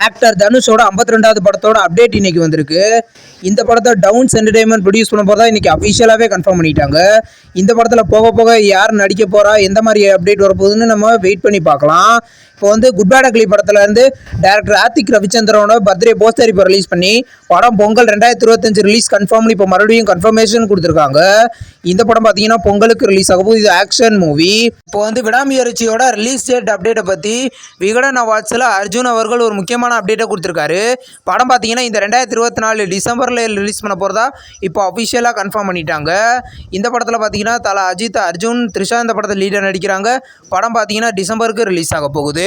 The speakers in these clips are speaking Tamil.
ஆக்டர் தனுஷோட 52வது படத்தோட அப்டேட் இன்னைக்கு வந்திருக்கு. இந்த படத்தை டவுன்ஸ் என்டர்டைன்மெண்ட் ப்ரொடியூஸ் பண்ண போறதா இன்னைக்கு அஃபிஷியலாகவே கன்ஃபார்ம் பண்ணிட்டாங்க. இந்த படத்தில் போக போக யார் நடிக்க போறா, எந்த மாதிரி அப்டேட் வரப்போகுதுன்னு நம்ம வெயிட் பண்ணி பார்க்கலாம். இப்போ வந்து குட் பேட் அக்லி படத்துல இருந்து டைரக்டர் ஆதிக் ரவிச்சந்திரனோட பர்த்டே போஸ்டர் இப்போ ரிலீஸ் பண்ணி படம் பொங்கல் 2025 ரிலீஸ் கன்ஃபார்ம்னு இப்போ மறுபடியும் கன்ஃபர்மேஷன் கொடுத்துருக்காங்க. இந்த படம் பார்த்தீங்கன்னா பொங்கலுக்கு ரிலீஸ் ஆக போகுது. இது ஆக்ஷன் மூவி. இப்போ வந்து விடாமுயற்சியோட ரிலீஸ் டேட் அப்டேட்டை பற்றி விகடன் அவார்ட்ஸில் அர்ஜுன் அவர்கள் ஒரு முக்கியமான அப்டேட்டை கொடுத்துருக்காரு. படம் பார்த்தீங்கன்னா இந்த 2024 டிசம்பரில் ரிலீஸ் பண்ண போகிறதா இப்போ அஃபிஷியலாக கன்ஃபார்ம் பண்ணிட்டாங்க. இந்த படத்தில் பார்த்தீங்கன்னா தலா அஜித், அர்ஜுன், த்ரிஷா இந்த படத்தில் லீடர் நடிக்கிறாங்க. படம் பார்த்தீங்கன்னா டிசம்பருக்கு ரிலீஸ் ஆக போகுது.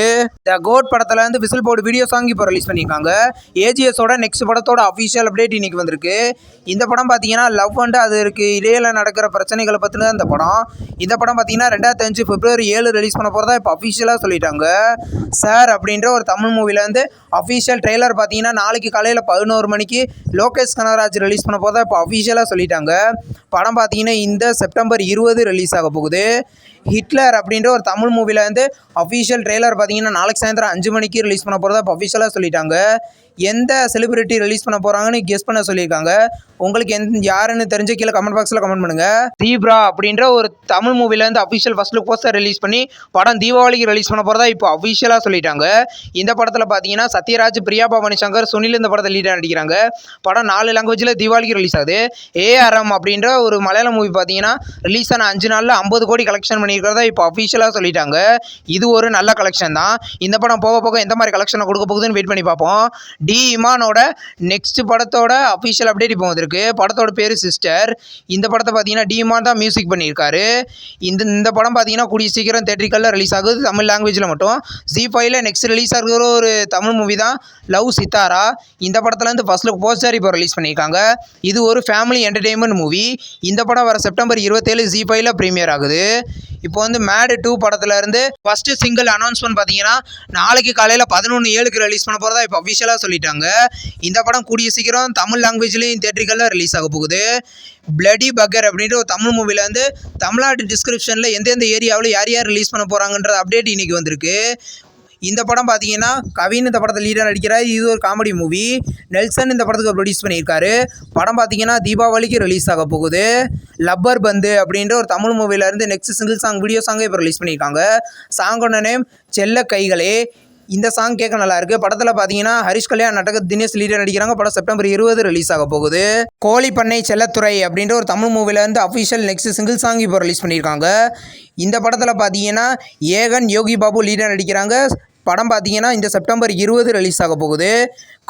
த கோட் படத்தில் வந்து விசில் போர்டு வீடியோ சாங் இப்போ ரிலீஸ் பண்ணியிருக்காங்க. ஏஜிஎஸோட நெக்ஸ்ட் படத்தோட அஃபிஷியல் அப்டேட் இன்னைக்கு வந்திருக்கு. இந்த படம் பார்த்தீங்கன்னா லவ் அண்ட் அது இருக்கு இடையில நடக்கிற பிரச்சனைகளை பற்றின இந்த படம். இந்த படம் பார்த்தீங்கன்னா 2005 பிப்ரவரி 7 ரிலீஸ் பண்ண போகிறதா இப்போ அஃபிஷியலாக சொல்லிட்டாங்க. சார் அப்படின்ற ஒரு தமிழ் மூவில வந்து அஃபிஷியல் ட்ரெய்லர் பார்த்தீங்கன்னா நாளைக்கு காலையில் 11 மணிக்கு லோகேஷ் கனகராஜ் ரிலீஸ் பண்ண போகிறதா இப்போ அஃபிஷியலாக சொல்லிட்டாங்க. படம் பார்த்தீங்கன்னா இந்த செப்டம்பர் 20 ரிலீஸ் ஆக போகுது. ஹிட்லர் அப்படின்ற ஒரு தமிழ் மூவில வந்து அஃபிஷியல் ட்ரெய்லர் பார்த்தீங்கன்னா நாளைக்கு சாயந்தரம் 5 மணிக்கு ரிலீஸ் பண்ண போகிறதா இப்போ அஃபிஷியலாக சொல்லிட்டாங்க. எந்த செலிபிரிட்டி ரிலீஸ் பண்ண போகிறாங்கன்னு கெஸ் பண்ண சொல்லியிருக்காங்க. உங்களுக்கு யாருன்னு தெரிஞ்ச கீழே கமெண்ட் பாக்ஸில் கமெண்ட் பண்ணுங்கள். தீப்ரா அப்படின்ற ஒரு தமிழ் மூவிலேருந்து official first look poster release பண்ணி படம் தீபாவளிக்கு ரிலீஸ் பண்ண போகிறதா இப்போ அஃபிஷியலாக சொல்லிட்டாங்க. இந்த படத்தில் பார்த்தீங்கன்னா சத்யராஜ், பிரியா பவானி சங்கர், சுனில் இந்த படத்தில் லீடாக நடிக்கிறாங்க. படம் 4 லாங்குவேஜில் தீபாவளிக்கு ரிலீஸ் ஆகுது. ஏஆர்எம் அப்படின்ற ஒரு மலையாள மூவி பார்த்தீங்கன்னா ரிலீஸ் ஆன 5 நாளில் 50 கோடி கலெக்ஷன் பண்ணியிருக்கிறதா இப்போ அஃபிஷியலாக சொல்லிட்டாங்க. இது ஒரு நல்ல கலெக்ஷன் தான். இந்த படம் போக போக எந்த மாதிரி கலெக்ஷனை கொடுக்க போகுதுன்னு வெயிட் பண்ணி பார்ப்போம். டி இமானோட நெக்ஸ்ட் படத்தோட அஃபிஷியல் அப்டேட் இப்போ வந்திருக்கு. படத்தோட பேர் சிஸ்டர். இந்த படத்தை பார்த்தீங்கன்னா டி இமான் தான் மியூசிக் பண்ணியிருக்காரு. இந்த படம் பார்த்தீங்கன்னா கூடிய சீக்கிரம் தேட்டரிக்கல்ல ரிலீஸ் ஆகுது, தமிழ் லாங்குவேஜில் மட்டும். ஜி5ல நெக்ஸ்ட் ரிலீஸ் ஆகிற ஒரு தமிழ் மூவி தான் லவ் சித்தாரா. இந்த படத்துலேருந்து ஃபர்ஸ்ட் லுக் போஸ்டர் இப்போ ரிலீஸ் பண்ணியிருக்காங்க. இது ஒரு ஃபேமிலி என்டர்டெயின்மெண்ட் மூவி. இந்த படம் வர செப்டம்பர் 27 ஜி5ல ப்ரீமியர் ஆகுது. இப்போ வந்து மேட் 2 படத்துல இருந்து ஃபர்ஸ்ட் சிங்கிள் அனௌன்ஸ்மெண்ட் பார்த்தீங்கன்னா நாளைக்கு காலையில் 11/7 ரிலீஸ் பண்ண போகிறதா இப்போ அஃபிஷியலாக சொல்லிட்டாங்க. இந்த படம் கூடிய சீக்கிரம் தமிழ் லாங்குவேஜ்லேயும் தேட்டரிக்கல்ல ரிலீஸ் ஆக போகுது. பிளடி பக்கர் அப்படின்ற ஒரு தமிழ் மூவில வந்து தமிழ்நாட்டு டிஸ்கிரிப்ஷனில் எந்தெந்த ஏரியாவில் யார் யார் ரிலீஸ் பண்ண போகிறாங்கன்ற அப்டேட் இன்னைக்கு வந்திருக்கு. இந்த படம் பார்த்தீங்கன்னா கவின் இந்த படத்தில் லீடர் நடிக்கிறார். இது ஒரு காமெடி மூவி. நெல்சன் இந்த படத்துக்கு ப்ரொடியூஸ் பண்ணியிருக்காரு. படம் பார்த்தீங்கன்னா தீபாவளிக்கு ரிலீஸ் ஆக போகுது. லப்பர் பந்து அப்படின்ற ஒரு தமிழ் மூவிலேருந்து நெக்ஸ்ட் சிங்கிள் சாங் வீடியோ சாங்கை இப்போ ரிலீஸ் பண்ணியிருக்காங்க. சாங்கோட நேம் செல்ல கைகளே. இந்த சாங் கேட்க நல்லா இருக்கு. படத்தில் பார்த்தீங்கன்னா ஹரிஷ் கல்யாண், நாடக தினேஷ் லீடர் நடிக்கிறாங்க. படம் செப்டம்பர் 20 ரிலீஸ் ஆக போகுது. கோழி பண்ணை செல்லத்துறை அப்படின்ற ஒரு தமிழ் மூவிலேருந்து அஃபிஷியல் நெக்ஸ்ட் சிங்கிள் சாங் இப்போ ரிலீஸ் பண்ணியிருக்காங்க. இந்த படத்தில் பார்த்தீங்கன்னா ஏகன், யோகி பாபு லீடர் நடிக்கிறாங்க. படம் பார்த்தீங்கன்னா இந்த செப்டம்பர் 20 ரிலீஸ் ஆக போகுது.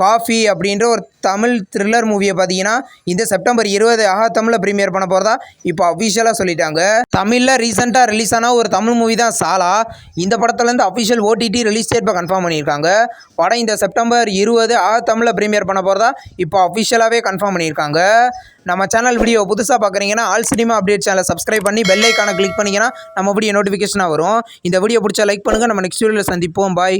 காஃபி அப்படின்ற ஒரு தமிழ் த்ரில்லர் மூவியை பார்த்தீங்கன்னா இந்த செப்டம்பர் 20 தமிழில் ப்ரீமியர் பண்ண போகிறதா இப்போ அஃபிஷியலாக சொல்லிட்டாங்க. தமிழில் ரீசெண்டாக ரிலீஸ் ஆன ஒரு தமிழ் மூவி தான் சாலா. இந்த படத்துலேருந்து அஃபிஷியல் ஓடிடி ரிலீஸ் டேட் இப்போ கன்ஃபார்ம் பண்ணியிருக்காங்க. படம் இந்த செப்டம்பர் 20 தமிழில் ப்ரீமியர் பண்ண போகிறதா இப்போ அஃபிஷியலாகவே கன்ஃபார்ம் பண்ணியிருக்காங்க. நம்ம சேனல் வீடியோ புதுசாக பார்க்குறீங்கன்னா ஆல் சினிமா அப்டேட் சேனலை சப்ஸ்கிரைப் பண்ணி பெல் ஐக்கானை கிளிக் பண்ணிங்கன்னா நம்ம வீடியோ நோட்டிஃபிகேஷனாக வரும். இந்த வீடியோ பிடிச்சா லைக் பண்ணுங்கள். நம்ம நெக்ஸ்ட் வீடியோவில் சந்திப்போம். பாய்.